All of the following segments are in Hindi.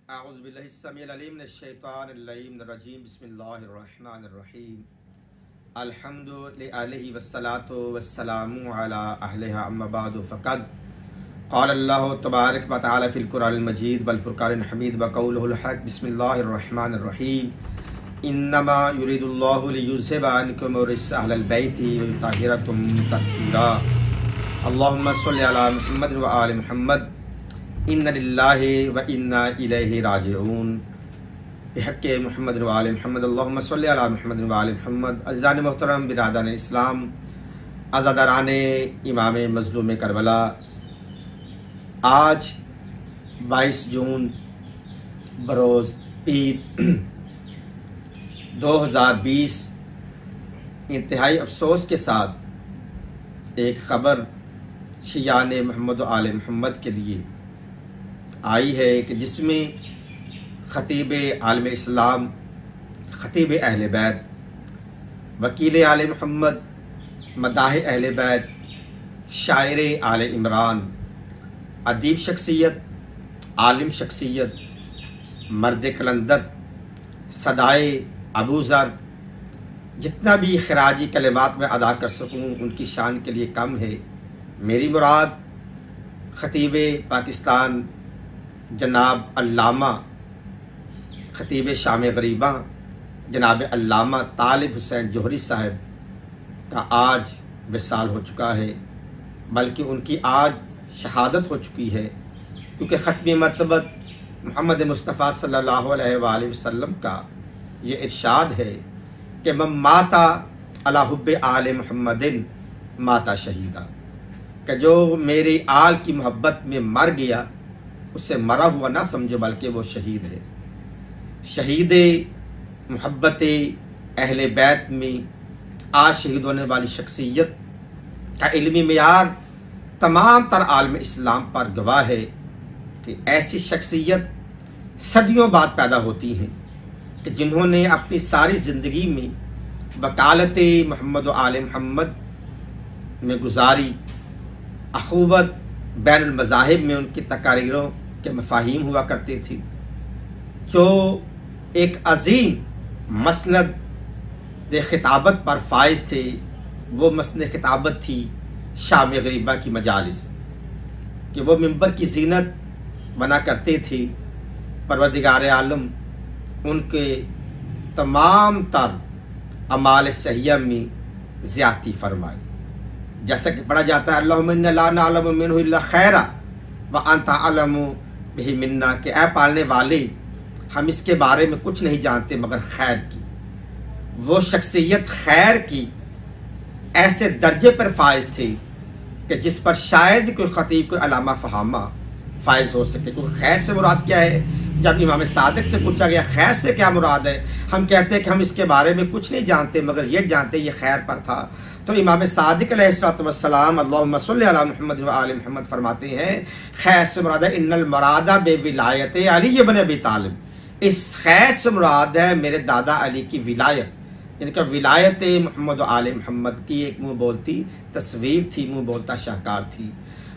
अऊज़ुबिल्लाहिस्समीउल-अलीम बिस्मिल्लाहिर्रहमानिर्रहीम अल्हम्दुलिल्लाहि वस्सलातु वस्सलामु अला अहलिहा अम्मा बअदु फ़क़द क़ालल्लाहु तबारक व तआला फ़िल क़ुरआनिल मजीद वल फ़ुरक़ानिल हमीद व क़ौलुहुल हक़ बिस्मिल्लाहिर्रहमानिर्रहीम इन्नमा युरिदुल्लाहु लियुज़हिबा अन्कुम रिज्सा अहलल बैति व युतहिरकुम तत्हीरा। अल्लाहुम्मा सल्लि अला मुहम्मद व आलि मुहम्मद इन्ना लिल्लाहि व इन्ना इलैहि राजिऊन। बिहक़्क़ि मुहम्मद व आलि मुहम्मद अल्लाहुम्मा सल्लि अला मुहम्मद व आलि मुहम्मद। अज़ीज़ान मोहतरम बिरादरान इस्लाम, अज़ादारान इमाम मज़लूम करबला, आज 22 जून बरोज़ पीर 2020 इंतहाई अफसोस के साथ एक ख़बर शियान मोहम्मद व आले मोहम्मद के लिए आई है कि जिसमें ख़तीब आलम इस्लाम, ख़तीब अहले बैत, वकील आले मोहम्मद, मदाह अहले बैत, शायर आले इमरान, अदीब शख्सियत, आलिम शख्सियत, मर्द कलंदर, सदाए अबू ज़र, जितना भी खराजी कलिमात में अदा कर सकूँ उनकी शान के लिए कम है। मेरी मुराद ख़तीब पाकिस्तान जनाब अल्लामा, ख़तीब शाम गरीबा जनाब अल्लामा तालिब हुसैन जोहरी साहब का आज विसाल हो चुका है, बल्कि उनकी आज शहादत हो चुकी है, क्योंकि ख़त्म मरतबत मोहम्मद मुस्तफ़ा सल्लल्लाहु अलैहि वसल्लम का ये इरशाद है कि मम माता अला हुब्बे आले मुहम्मदिन माता शहीदा, कि जो मेरी आल की मोहब्बत में मर गया उसे मरा हुआ ना समझो, बल्कि वो शहीद है। शहीद मोहब्बत अहले बैत में आज शहीद होने वाली शख्सियत का इल्मी मेयार तमाम तर आलम इस्लाम पर गवाह है कि ऐसी शख्सियत सदियों बाद पैदा होती हैं कि जिन्होंने अपनी सारी ज़िंदगी में वकालत मोहम्मद व आले मोहम्मद में गुजारी, अखुवत बैनुल मज़ाहिब में उनकी तकारीरों के मफ़ाहीम हुआ करती थी, जो एक अजीम मसनद खिताबत पर फाइज थे। वो मसनद खिताबत थी शाम गरीबा की मजालिस, कि वो मिंबर की ज़ीनत बना करते थे। परवरदिगार आलम उनके तमाम तर अमाल सहिया में ज़्यादती फरमाई, जैसा कि पढ़ा जाता है अल्लाहुम्मा इन्ना ला नअलमु मिन्हु इल्ला खैरा व अंता अअलमु बिही मिन्ना, कि ऐ पालने वाले हम इसके बारे में कुछ नहीं जानते मगर खैर की। वो शख्सियत खैर की ऐसे दर्जे पर फाइज थे कि जिस पर शायद कोई ख़तीब, कोई अलामा फ़हामा फाइज हो सके। क्योंकि खैर से मुराद क्या है? जब इमाम सादिक से पूछा गया खैर से क्या मुराद है, हम कहते हैं कि हम इसके बारे में कुछ नहीं जानते मगर ये जानते ये खैर पर था। तो इमाम सादिक अलैहिस्सलाम अल्लाहुम्मा सल्लि अला मुहम्मद व आलि मुहम्मद फरमाते हैं खैर से मुराद है इन्नल मरादा बे विलायत अली इब्न अबी तालिब। इस खैर से मुराद है मेरे दादा अली की विलायत, इनका विलायत मोहम्मद व आले मोहम्मद की एक मुँह बोलती तस्वीर थी, मुँह बोलता शाहकार थी।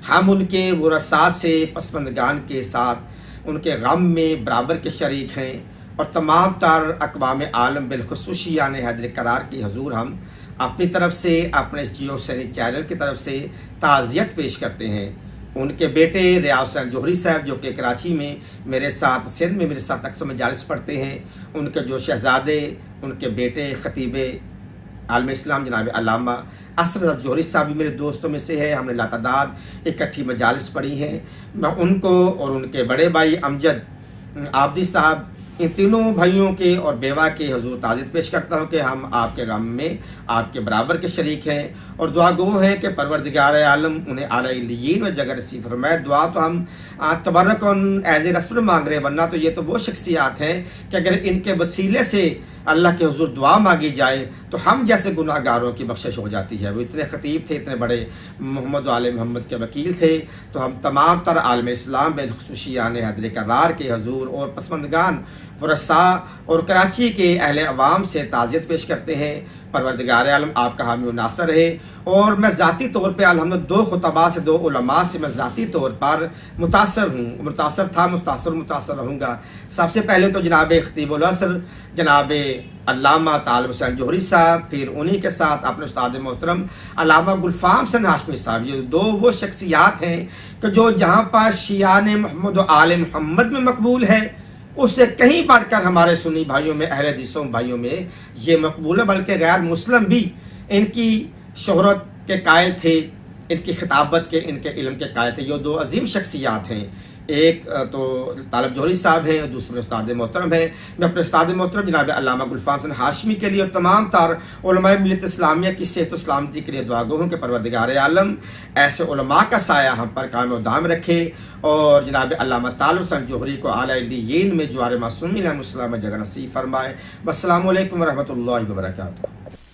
हम उनके वरसा से पसमंदगान के साथ उनके गम में बराबर के शरीक हैं, और तमाम तार अक़वाम आलम बिलख़ुसूस शियान हैदर करार की हजूर हम अपनी तरफ से, अपने जियो सैनी चैनल की तरफ से ताज़ियत पेश करते हैं। उनके बेटे रियाज़ हुसैन जोहरी साहब, जो कि कराची में मेरे साथ, सिंध में मेरे साथ अक्सर मजालिस पढ़ते हैं, उनके जो शहज़ादे, उनके बेटे ख़तीब आलम इस्लाम जनाब अल्लामा असरद जोहरी साहब भी मेरे दोस्तों में से है। हमने लातादाद इकट्ठी मजालिस पढ़ी हैं। मैं उनको और उनके बड़े भाई अमजद आबदी साहब, इन तीनों भाइयों के और बेवा के हजूर ताज़ियत पेश करता हूँ कि हम आपके गम में आपके बराबर के शरीक हैं, और दुआ गो हैं कि परवरदिगार आलम उन्हें आला इल्लियीन में जगह नसीब फरमाए। दुआ तो हम तबर्रुक एज़ ए रस्म मांग रहे हैं, वरना तो ये तो वो शख्सियात हैं कि अगर इनके वसीले से अल्लाह के हुजूर दुआ मांगी जाए तो हम जैसे गुनाहगारों की बख्शिश हो जाती है। वो इतने ख़तीब थे, इतने बड़े मोहम्मद आले मोहम्मद के वकील थे। तो हम तमाम तर आलम इस्लाम बिलख़ुसूस शियान हैदर करार के हजूर और पसमंदगान वरसा और कराची के अहले अवाम से ताज़ियत पेश करते हैं। परवरदिगार आलम आपका हामी व नासर है। और मैं ज़ाती तौर पर अल्हम्दुलिल्लाह 2 खुतबा से 2 उलमा से मैं ज़ाती तौर पर मुतासर हूँ, मुतासर था, मुतासर रहूँगा। सबसे पहले तो जनाब खतीबुल असर जनाब अल्लामा तालिब हुसैन जोहरी साहब, फिर उन्हीं के साथ अपने उस्ताद मोहतरम अल्लामा गुलफाम हसन हाशमी साहब। ये 2 वो शख्सियात हैं कि जो जहाँ पर शियाने मोहम्मद व आले मोहम्मद में मकबूल है, उससे कहीं बढ़कर हमारे सुन्नी भाइयों में, अहले हदीसों भाइयों में ये मकबूल है। बल्कि गैर मुस्लिम भी इनकी शोहरत के कायल थे, इनकी खिताबत के, इनके इल्म के कायल थे। ये 2 अजीम शख्सियात हैं। एक तो तालिब जोहरी साहब हैं, दूसरे उस्ताद मोहतरम हैं। मैं अपने उस्ताद मोहतरम जनाब अल्लामा गुलफाम हसन हाशमी के लिए और तमाम तार उलमाए मिल्लत इस्लामिया की सेहत व सलामती के लिए दुआ गो हूँ कि परवरदिगार आलम ऐसे उलमा का साया हम पर कायम व दाम रखे और जनाब अल्लामा तालिब हुसैन जोहरी को आला इल्लिय्यीन में जवार मासूमीन अलैहिस्सलाम जगह नसीब फरमाए। अस्सलामु अलैकुम व रहमतुल्लाहि व बरकातुहू।